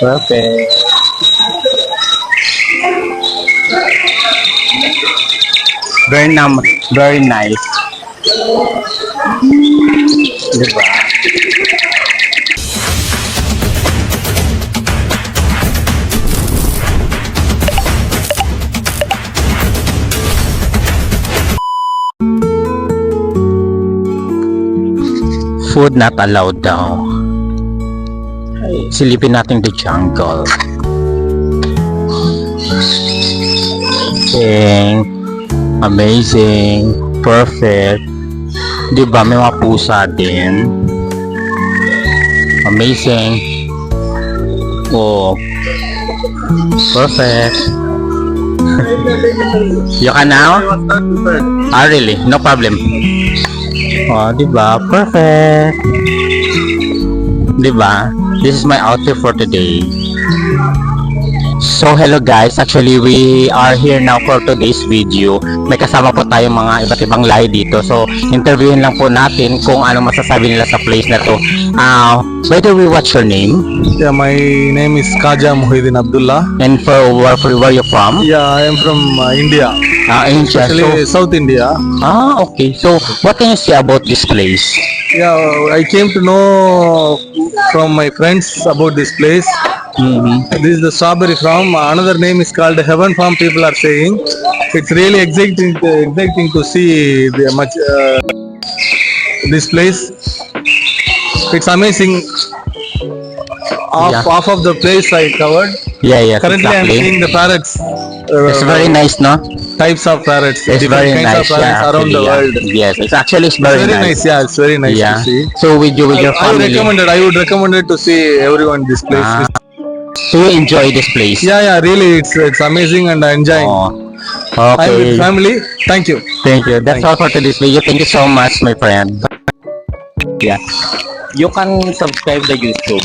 Perfect. Very nice. Diba? Food not allowed daw. Silipin natin the jungle. Okay. Amazing. Perfect. Diba? May mga pusa din. Amazing. Oh. Perfect. You can now? Ah, really? No problem. Oh, diba? Perfect. Diba? This is my outfit for today. So hello guys, actually we are here now for today's video. May kasama po tayong mga iba't ibang lahi dito. So interviewin lang po natin kung ano masasabi nila sa place na to. By the way, what's your name? Yeah, my name is Kaja Muhyiddin Abdullah. And where you from? Yeah, I am from India. India. Actually, South India. Okay. So what can you say about this place? Yeah, I came to know from my friends about this place. This is the strawberry farm. Another name is called Heaven Farm. People are saying it's really exciting to see this place. It's amazing. Half of the place I covered. Yeah, Currently, exactly. I'm seeing the parrots. It's very nice, no? Types of parrots. It's Different very kinds nice, of parrots around the world. Yes, it's actually Very nice. Yeah, it's very nice Yeah. to see. So with your family, I would recommend it to see everyone this place. so you enjoy this place? Yeah, really, it's amazing and I'm enjoying. I'm with Okay. family. Thank you. Thank you. That's all for today's video. Thank you so much, my friend. Yeah. You can subscribe the YouTube.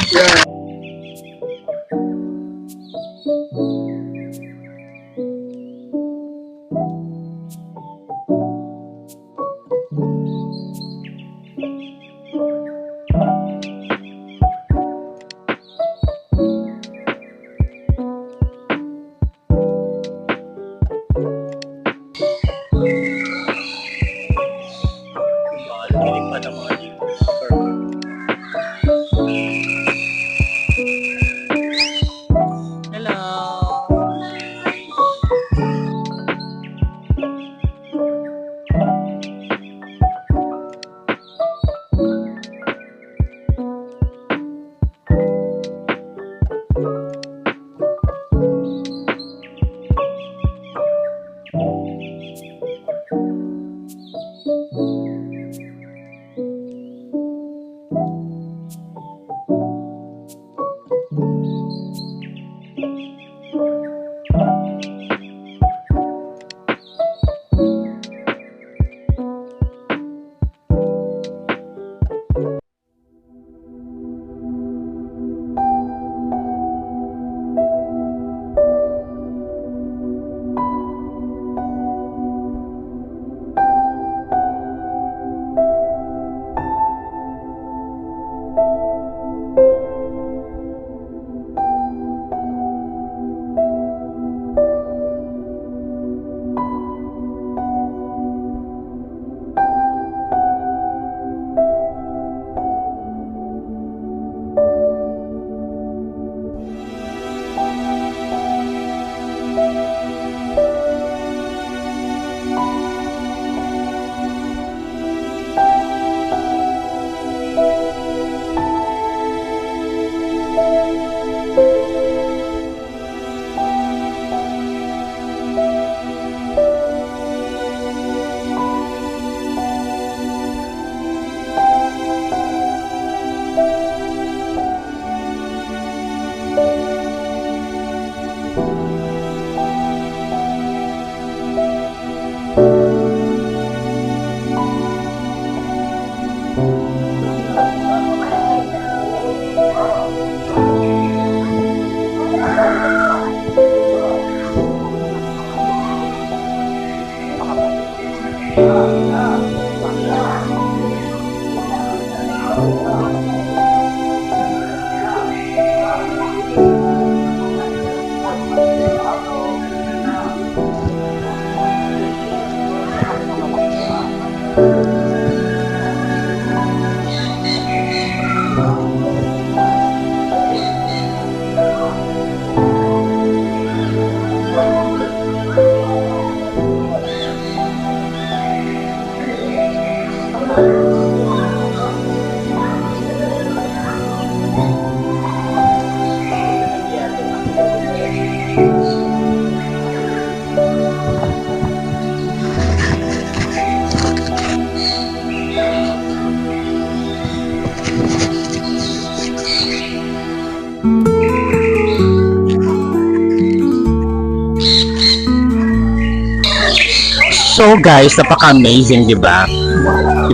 So guys, napaka-amazing, di ba?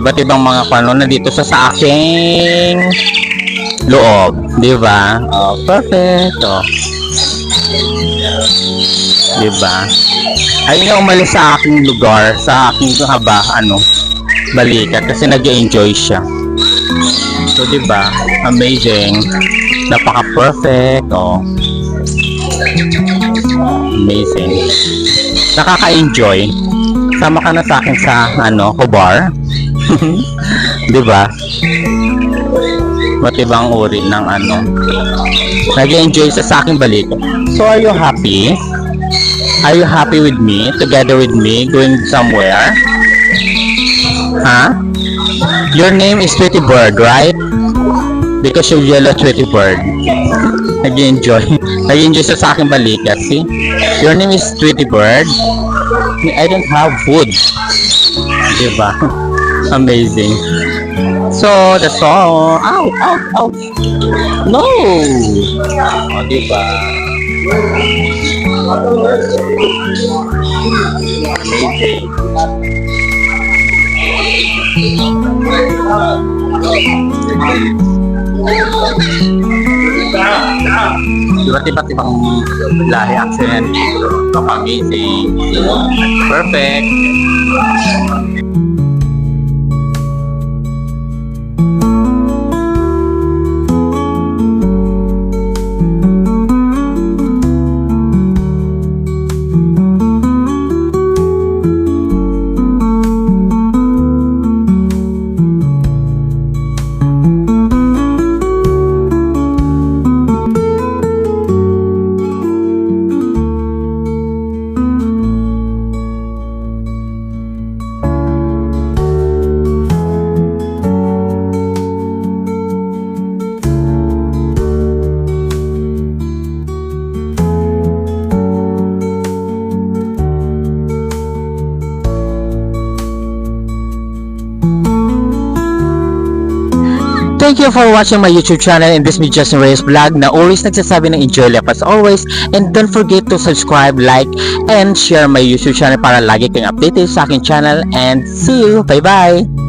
Iba't ibang mga pano na dito sa aking loob, di ba? Oh, perfect. Oh. Di ba? Ayun na umalis sa aking lugar, sa aking balikat kasi nag-enjoy siya. So, di ba? Amazing. Napaka-perfect. Oh. Amazing. Nakaka-enjoy. Sama ka na sa akin sa kubar. Di ba? Ba't ibang uri ng nag-enjoy sa aking balikat. So, are you happy? Are you happy with me? Together with me? Going somewhere? Huh? Your name is Tweety Bird, right? Because you're yellow Tweety Bird. Nag-enjoy. Nag-enjoy sa aking balikat. See? Your name is Tweety Bird. I don't have food. Diba? Amazing. So, that's all. Ow! Ow! Ow! No! O, diba? Iba't ibang lahi accent. Amazing. Perfect. Thank you for watching my YouTube channel, and this is Justin Reyes Vlog na always nagsasabi ng enjoy life as always, and don't forget to subscribe, like, and share my YouTube channel para lagi kang updated sa aking channel, and see you! Bye bye!